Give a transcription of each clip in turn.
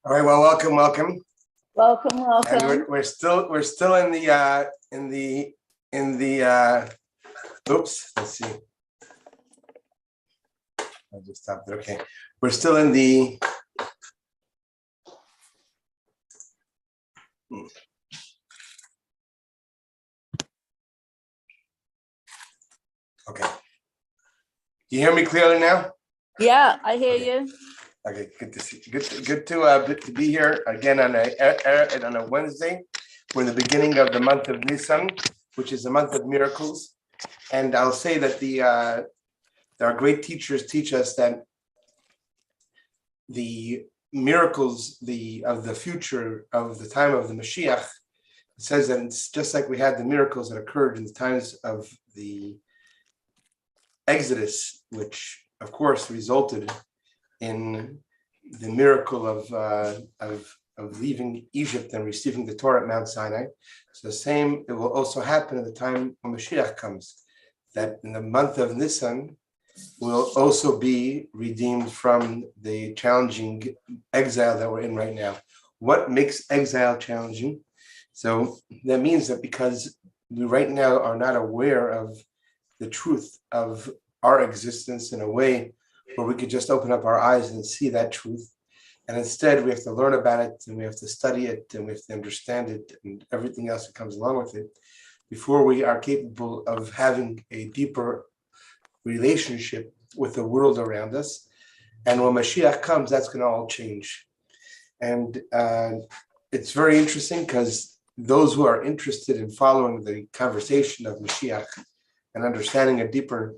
All right. Well, welcome. Welcome. And we're still in the oops. Let's see. I just stopped it. Okay. We're still in the. Okay. Do you hear me clearly now? Yeah, I hear you. Okay, good to see. Good to be here again on a Wednesday. We're in the beginning of the month of Nisan, which is the month of miracles. And I'll say that our great teachers teach us that the miracles of the future of the time of the Mashiach, it says that it's just like we had the miracles that occurred in the times of the Exodus, which of course resulted in the miracle of leaving Egypt and receiving the Torah at Mount Sinai. So the same, it will also happen at the time when Mashiach comes, that in the month of Nisan will also be redeemed from the challenging exile that we're in right now. What makes exile challenging? So that means that because we right now are not aware of the truth of our existence in a way where we could just open up our eyes and see that truth. And instead, we have to learn about it, and we have to study it, and we have to understand it, and everything else that comes along with it, before we are capable of having a deeper relationship with the world around us. And when Mashiach comes, that's going to all change. And it's very interesting because those who are interested in following the conversation of Mashiach and understanding a deeper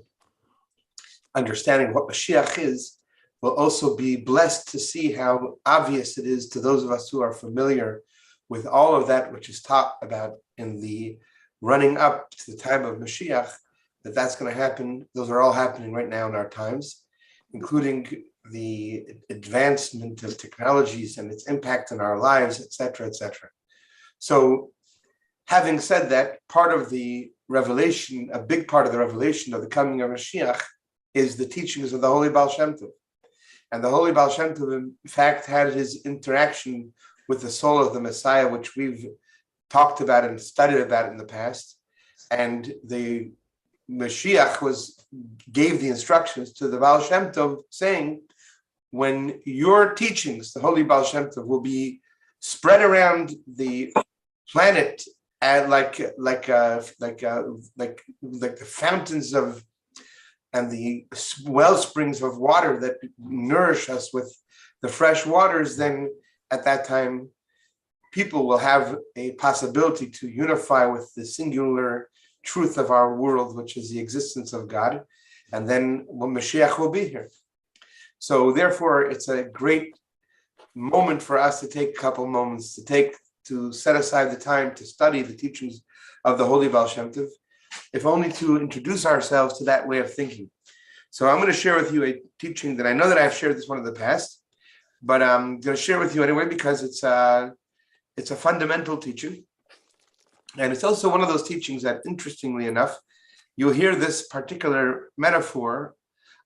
understanding what Mashiach is, will also be blessed to see how obvious it is to those of us who are familiar with all of that which is taught about in the running up to the time of Mashiach, that's going to happen. Those are all happening right now in our times, including the advancement of technologies and its impact on our lives, etc., etc. So, having said that, part of the revelation, a big part of the revelation of the coming of Mashiach, is the teachings of the Holy Baal Shemtov. And the Holy Baal Shemtov, in fact, had his interaction with the soul of the Messiah, which we've talked about and studied about in the past. And the Mashiach gave the instructions to the Baal Shemtov, saying, when your teachings, the Holy Baal Shemtov, will be spread around the planet and like the fountains of and the well springs of water that nourish us with the fresh waters, then at that time, people will have a possibility to unify with the singular truth of our world, which is the existence of God. And then when Mashiach will be here. So therefore, it's a great moment for us to take a couple moments to set aside the time to study the teachings of the Holy Baal Shem Tov, if only to introduce ourselves to that way of thinking. So I'm going to share with you a teaching that I know that I've shared this one in the past, but I'm going to share with you anyway because it's a fundamental teaching. And it's also one of those teachings that, interestingly enough, you'll hear this particular metaphor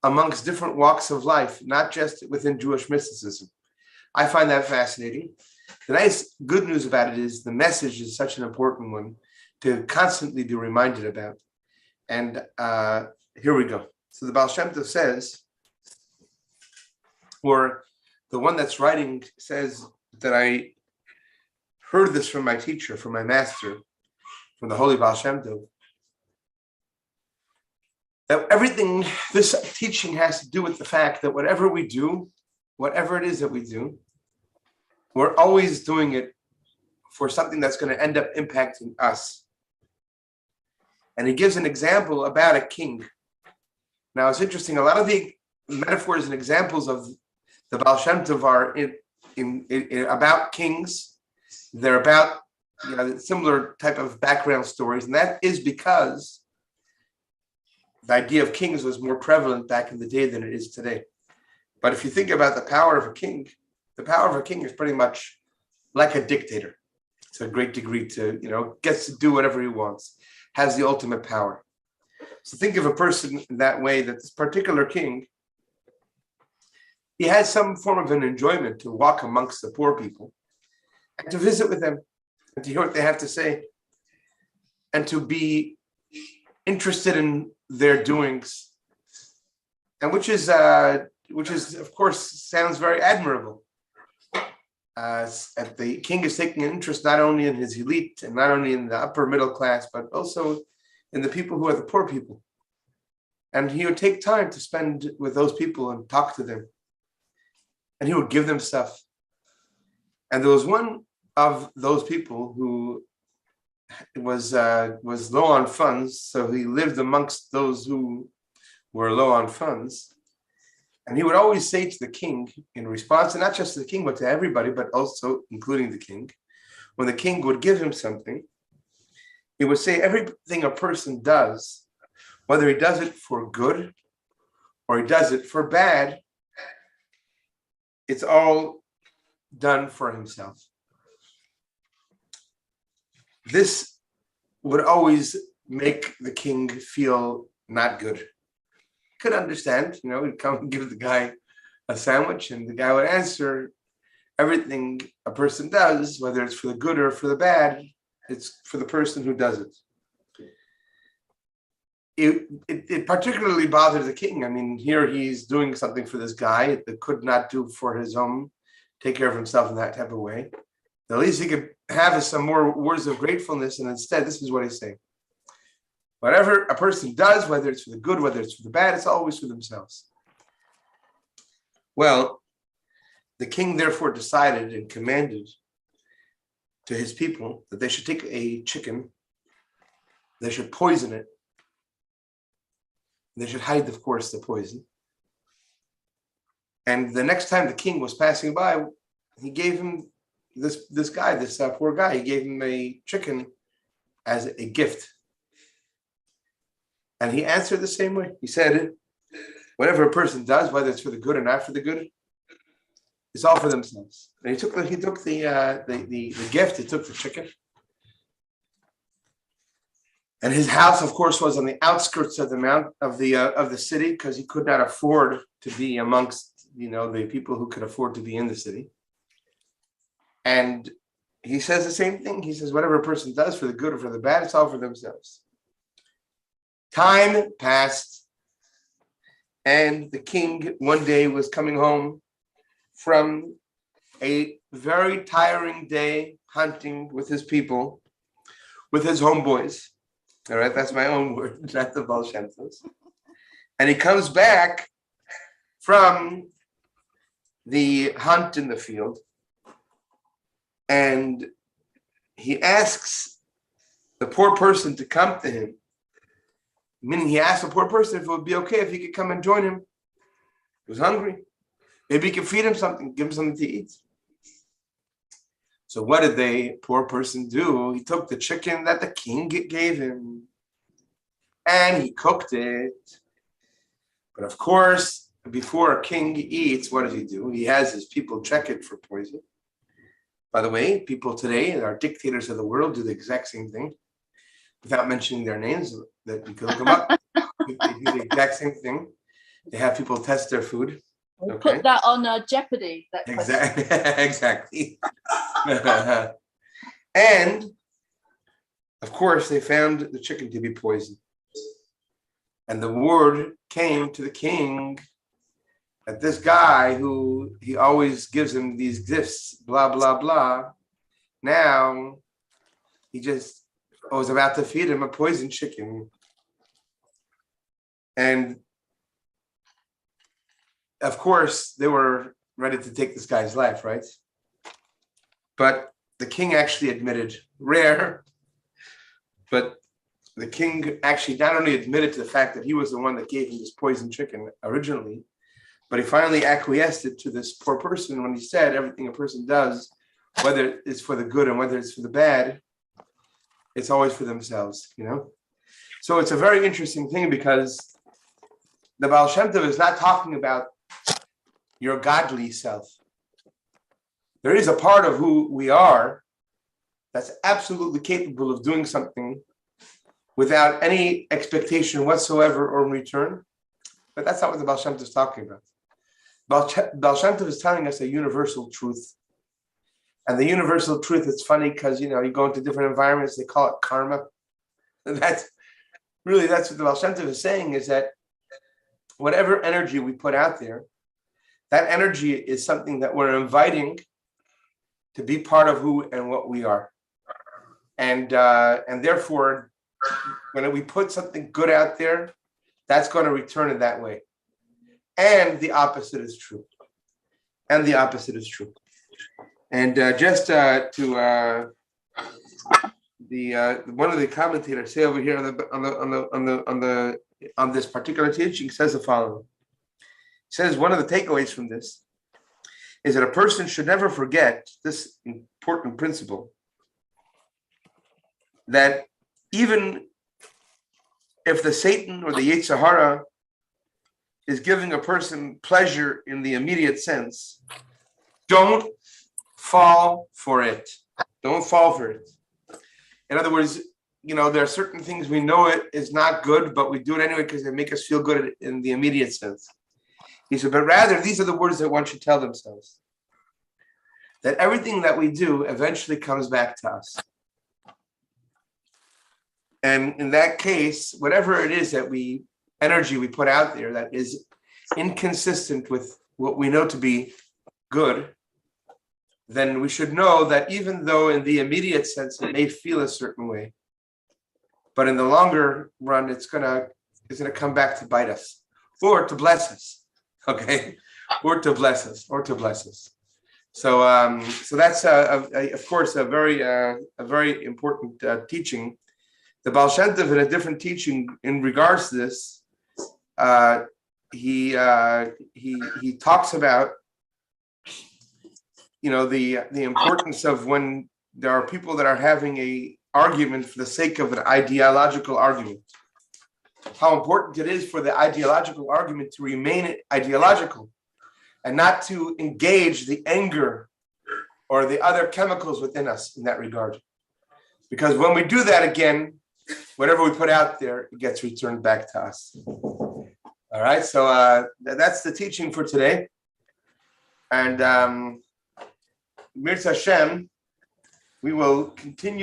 amongst different walks of life, not just within Jewish mysticism. I find that fascinating. The nice good news about it is the message is such an important one to constantly be reminded about. And here we go. So the Baal Shem Tov says, or the one that's writing says that I heard this from my teacher, from my master, from the Holy Baal Shem Tov, that everything, this teaching has to do with the fact that whatever we do, whatever it is that we do, we're always doing it for something that's going to end up impacting us. And he gives an example about a king. Now, it's interesting. A lot of the metaphors and examples of the Baal Shem Tov are about kings. They're about similar type of background stories. And that is because the idea of kings was more prevalent back in the day than it is today. But if you think about the power of a king, the power of a king is pretty much like a dictator. To a great degree gets to do whatever he wants, has the ultimate power. So think of a person in that way, that this particular king, he has some form of an enjoyment to walk amongst the poor people and to visit with them and to hear what they have to say and to be interested in their doings, and which is of course sounds very admirable. And the king is taking an interest not only in his elite and not only in the upper middle class, but also in the people who are the poor people. And he would take time to spend with those people and talk to them. And he would give them stuff. And there was one of those people who was low on funds, so he lived amongst those who were low on funds. And he would always say to the king, in response, and not just to the king, but to everybody, but also including the king, when the king would give him something, he would say everything a person does, whether he does it for good or he does it for bad, it's all done for himself. This would always make the king feel not good. Could understand, he'd come and give the guy a sandwich, and the guy would answer, everything a person does, whether it's for the good or for the bad, it's for the person who does it. It particularly bothered the king. I mean, here he's doing something for this guy that could not do for his own, take care of himself in that type of way. The least he could have is some more words of gratefulness, and instead, this is what he's saying. Whatever a person does, whether it's for the good, whether it's for the bad, it's always for themselves. Well, the king therefore decided and commanded to his people that they should take a chicken, they should poison it, they should hide, of course, the poison. And the next time the king was passing by, he gave him this poor guy, he gave him a chicken as a gift. And he answered the same way. He said, whatever a person does, whether it's for the good or not for the good, it's all for themselves. And he took the gift, he took the chicken. And his house, of course, was on the outskirts of the city, because he could not afford to be amongst, the people who could afford to be in the city. And he says the same thing. He says, whatever a person does for the good or for the bad, it's all for themselves. Time passed, and the king one day was coming home from a very tiring day hunting with his people, with his homeboys. All right, that's my own word, not the Baal Shemtov's. And he comes back from the hunt in the field, and he asks the poor person to come to him. Meaning he asked the poor person if it would be okay if he could come and join him. He was hungry. Maybe he could feed him something, give him something to eat. So what did the poor person do? He took the chicken that the king gave him and he cooked it. But of course, before a king eats, what does he do? He has his people check it for poison. By the way, people today, our dictators of the world, do the exact same thing. Without mentioning their names, that you can look them up. They do the exact same thing. They have people test their food. We'll put that on Jeopardy. Exactly. Exactly. And of course, they found the chicken to be poisoned. And the word came to the king that this guy who he always gives him these gifts, blah, blah, blah. Now he just was about to feed him a poisoned chicken. And of course, they were ready to take this guy's life, right? But the king actually admitted, rare, but the king actually not only admitted to the fact that he was the one that gave him this poisoned chicken originally, but he finally acquiesced it to this poor person when he said everything a person does, whether it's for the good and whether it's for the bad, it's always for themselves, So it's a very interesting thing, because the Baal Shemtov is not talking about your godly self. There is a part of who we are that's absolutely capable of doing something without any expectation whatsoever or in return. But that's not what the Baal Shemtov is talking about. Baal Shemtov is telling us a universal truth. And the universal truth, it's funny because, you go into different environments, they call it karma. And that's what the Baal Shemtov is saying, is that whatever energy we put out there, that energy is something that we're inviting to be part of who and what we are. And therefore, when we put something good out there, that's going to return in that way. And the opposite is true. And just to one of the commentators say over here on this particular teaching says the following. He says one of the takeaways from this is that a person should never forget this important principle, that even if the Satan or the Yetzer Hara is giving a person pleasure in the immediate sense, don't fall for it. Don't fall for it. In other words, there are certain things we know it is not good, but we do it anyway because they make us feel good in the immediate sense. He said, but rather, these are the words that one should tell themselves. That everything that we do eventually comes back to us. And in that case, whatever it is that energy we put out there that is inconsistent with what we know to be good, then we should know that even though in the immediate sense it may feel a certain way, but in the longer run it's gonna come back to bite us or to bless us, okay, or to bless us. So that's of course a very important teaching. The Baal Shemtov, in a different teaching in regards to this, he talks about the importance of when there are people that are having a argument for the sake of an ideological argument. How important it is for the ideological argument to remain ideological and not to engage the anger or the other chemicals within us in that regard. Because when we do that again, whatever we put out there, it gets returned back to us. All right, so that's the teaching for today. And Mirza Hashem, we will continue.